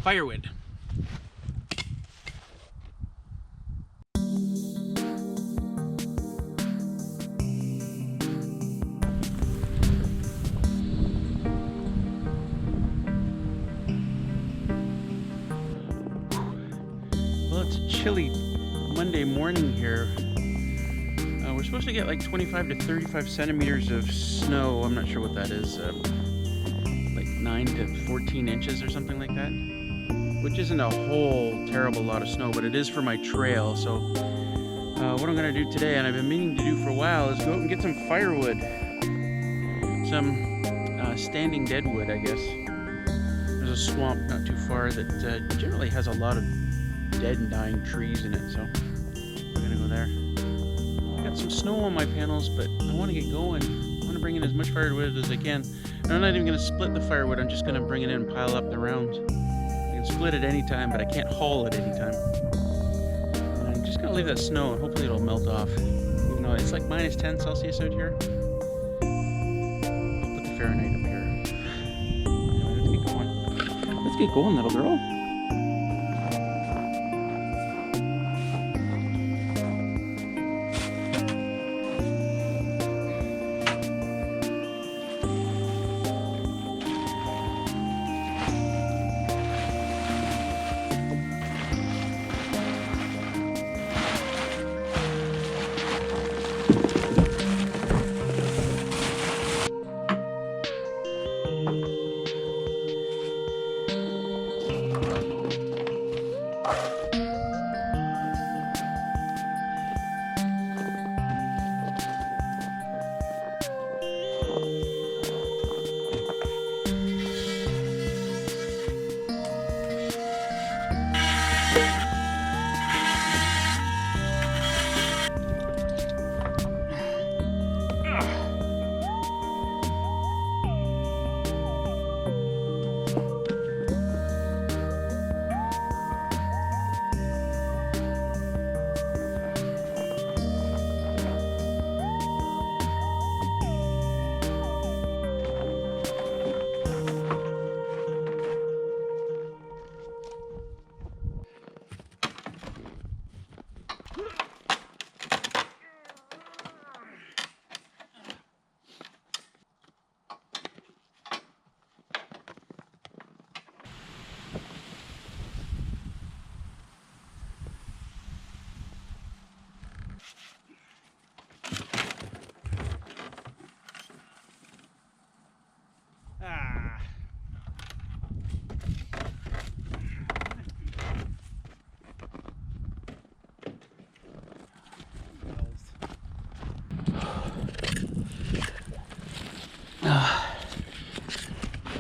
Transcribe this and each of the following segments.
firewood. Well, it's a chilly Monday morning here. We're supposed to get like 25 to 35 centimeters of snow. I'm not sure what that is. Like 9 to 14 inches or something like that. Which isn't a whole terrible lot of snow, but it is for my trail. So what I'm going to do today, and I've been meaning to do for a while, is go out and get some firewood. Some standing deadwood, I guess. There's a swamp not too far that generally has a lot of dead and dying trees in it, so I'm going to go there. Got some snow on my panels, but I want to get going. I want to bring in as much firewood as I can. And I'm not even going to split the firewood, I'm just going to bring it in and pile up the rounds. I can split it anytime, but I can't haul it anytime. And I'm just going to leave that snow and hopefully it'll melt off. Even though it's like minus 10 Celsius out here. I'll put the Fahrenheit up here. Anyway, let's get going. Let's get going, little girl.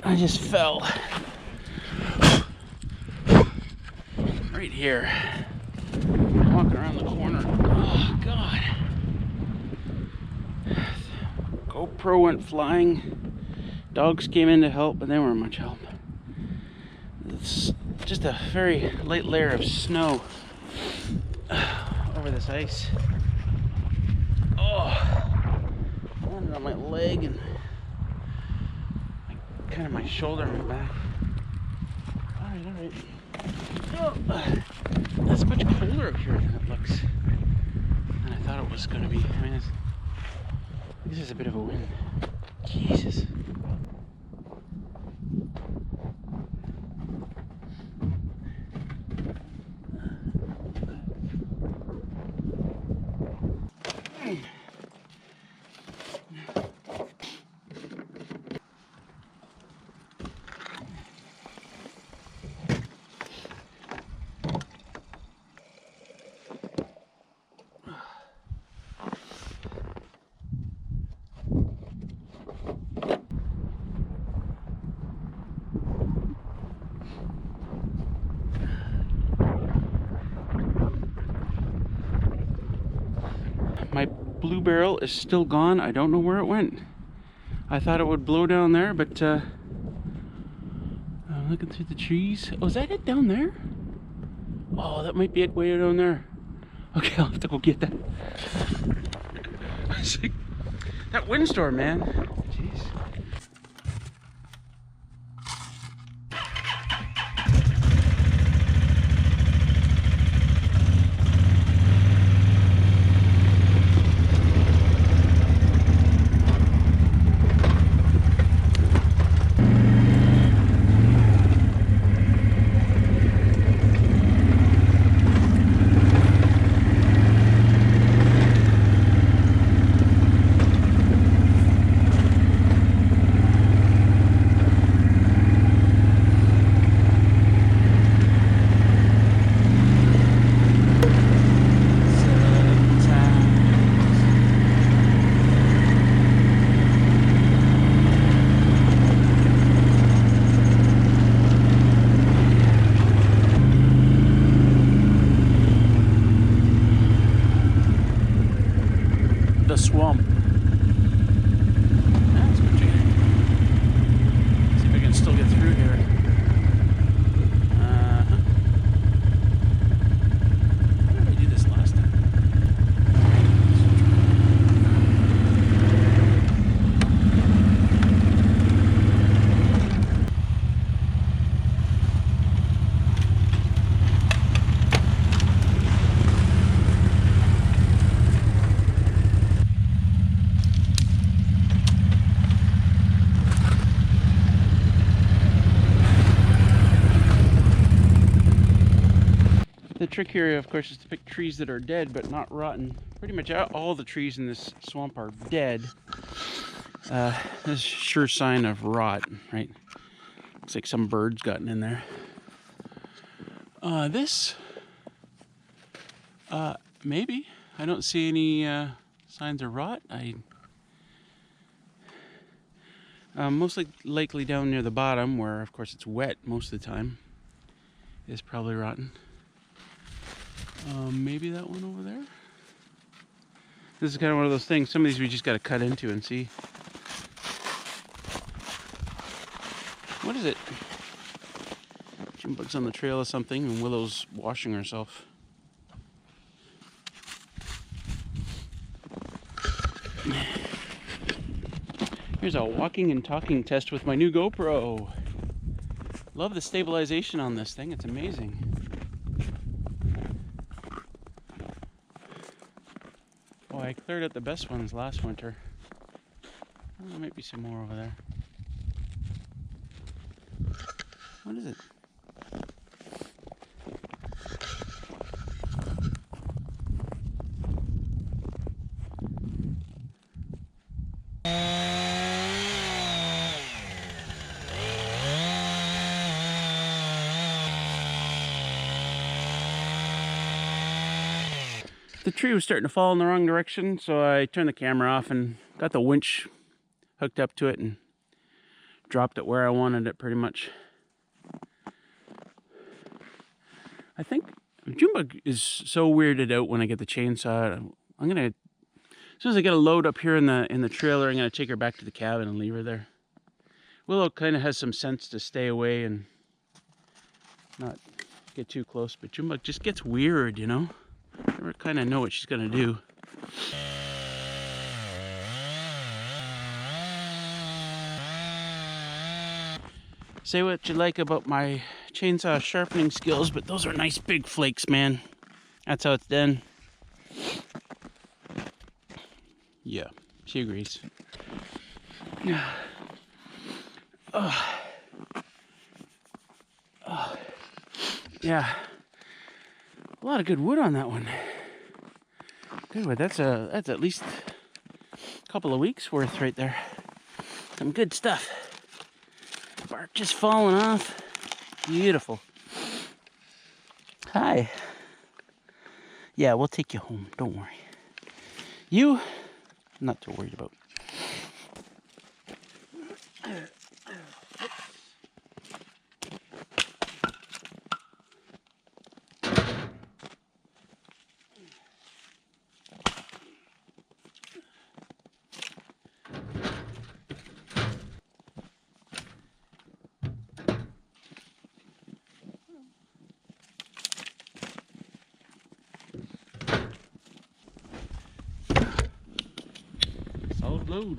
I just fell right here. Walking around the corner. Oh God. GoPro went flying. Dogs came in to help, but they weren't much help. It's just a very light layer of snow over this ice. Oh, landed on my leg and kind of my shoulder and my back. Alright. Oh, that's much colder up here than it looks. And I thought it was going to be. I mean, this is a bit of a wind. Jesus. My blue barrel is still gone. I don't know where it went. I thought it would blow down there, but I'm looking through the trees. Oh, is that it down there? Oh, that might be it way down there. Okay, I'll have to go get that. See, that windstorm, man. Jeez. swamp. That's what you see if I can still get through here. How did I do this last time? The trick here, of course, is to pick trees that are dead but not rotten. Pretty much all the trees in this swamp are dead. This is a sure sign of rot, right? Looks like some bird's gotten in there. Maybe. I don't see any signs of rot. Most likely down near the bottom, where of course it's wet most of the time, is probably rotten. Maybe that one over there. This is kind of one of those things. Some of these we just got to cut into and see. What is it? Junebug's on the trail of something, and Willow's washing herself. Here's a walking and talking test with my new GoPro. Love the stabilization on this thing. It's amazing. Oh, I cleared out the best ones last winter. Oh, there might be some more over there. What is it? The tree was starting to fall in the wrong direction, so I turned the camera off and got the winch hooked up to it and dropped it where I wanted it pretty much. I think Junebug is so weirded out when I get the chainsaw. I'm gonna, as soon as I get a load up here in the trailer, I'm gonna take her back to the cabin and leave her there. Willow kind of has some sense to stay away and not get too close, but Junebug just gets weird, you know? Never kind of know what she's gonna do. Say what you like about my chainsaw sharpening skills, but those are nice big flakes, man. That's how it's done. Yeah, she agrees. Yeah. A lot of good wood on that one. Good wood. That's at least a couple of weeks worth right there. Some good stuff. Bark just falling off. Beautiful. Hi. Yeah, we'll take you home. Don't worry. You, I'm not too worried about. Solid load.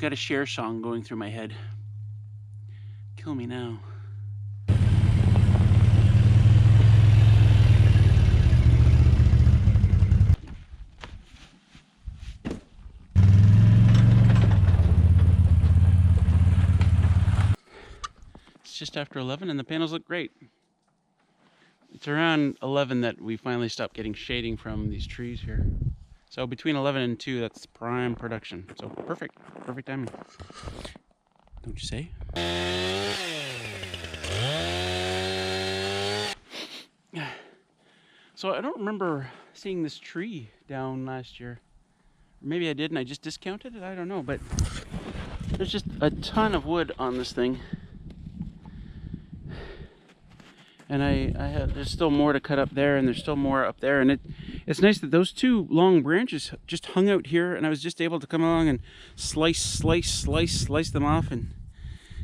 got a Cher song going through my head. Kill me now. It's just after 11 and the panels look great. It's around 11 that we finally stopped getting shading from these trees here. So between 11 and 2, that's prime production. So perfect timing. Don't you say? So I don't remember seeing this tree down last year. Maybe I did and I just discounted it, I don't know. But there's just a ton of wood on this thing. And there's still more to cut up there, and there's still more up there, and it's nice that those two long branches just hung out here, and I was just able to come along and slice them off, and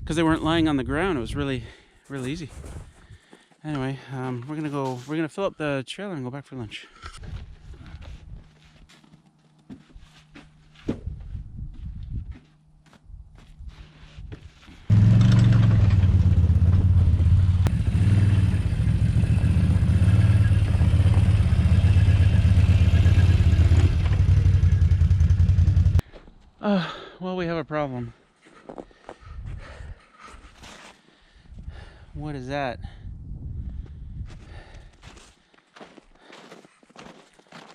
because they weren't lying on the ground, it was really easy. Anyway, we're gonna fill up the trailer and go back for lunch. Well, we have a problem. What is that?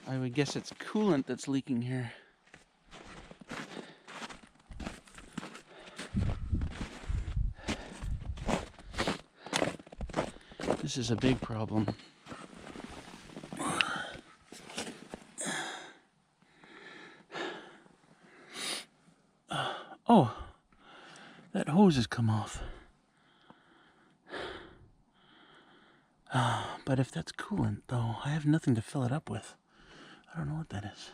I would guess it's coolant that's leaking here. This is a big problem. Oh, that hose has come off. But if that's coolant, though, I have nothing to fill it up with. I don't know what that is.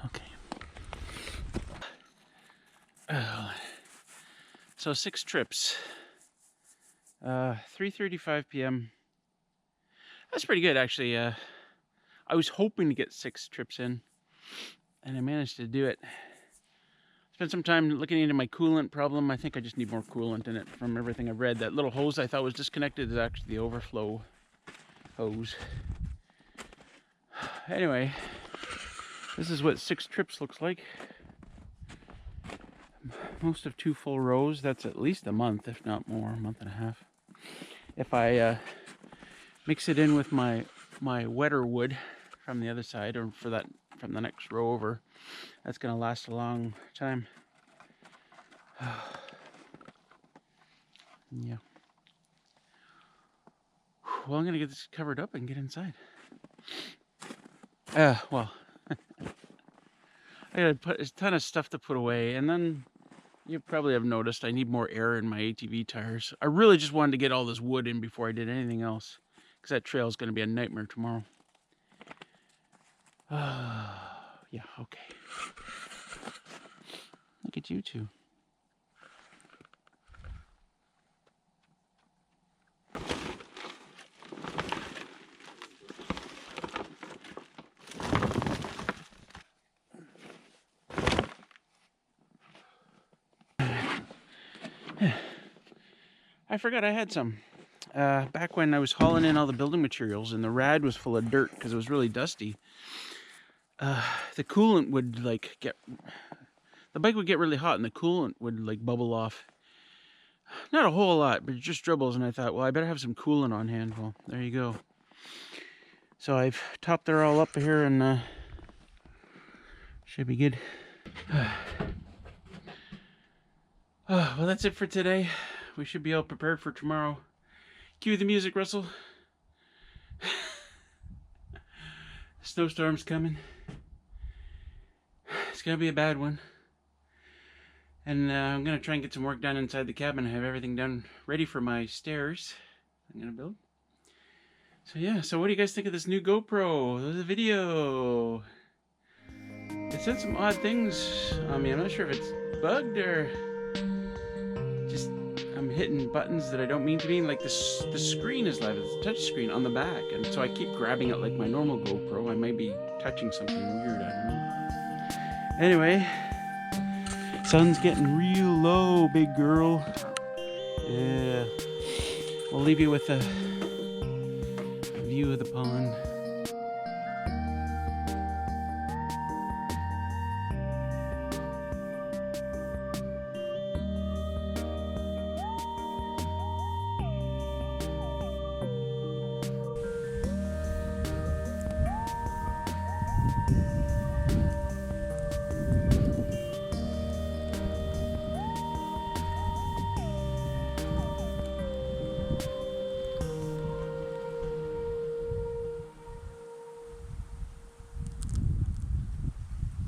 Okay. So 6 trips. 3:35 p.m. That's pretty good, actually. I was hoping to get 6 trips in, and I managed to do it. Spent some time looking into my coolant problem. I think I just need more coolant in it from everything I've read. That little hose I thought was disconnected is actually the overflow hose. Anyway, this is what 6 trips looks like. Most of 2 full rows. That's at least a month, if not more, a month and a half. If I mix it in with my wetter wood from the other side, or from the next row over, that's going to last a long time. Yeah. Well, I'm going to get this covered up and get inside. Well, I got to put a ton of stuff to put away, and then you probably have noticed I need more air in my ATV tires. I really just wanted to get all this wood in before I did anything else, because that trail is going to be a nightmare tomorrow. Yeah, okay. Look at you two. I forgot I had some. Back when I was hauling in all the building materials and the rad was full of dirt because it was really dusty, the coolant would the bike would get really hot and the coolant would bubble off. Not a whole lot, but just dribbles, and I thought, well, I better have some coolant on hand. Well, there you go. So I've topped her all up here, and should be good. Well, that's it for today. We should be all prepared for tomorrow. Cue the music, Russell. Snowstorm's coming. It's gonna be a bad one. And I'm gonna try and get some work done inside the cabin. I have everything done ready for my stairs I'm gonna build. So yeah, so what do you guys think of this new GoPro? There's a video. It said some odd things on me. I'm not sure if it's bugged or just I'm hitting buttons that I don't mean to be. Like the screen is live. It's a touch screen on the back, and so I keep grabbing it like my normal GoPro. I might be touching something weird. I don't know. Anyway, Sun's getting real low, big girl. Yeah. We'll leave you with a view of the pond.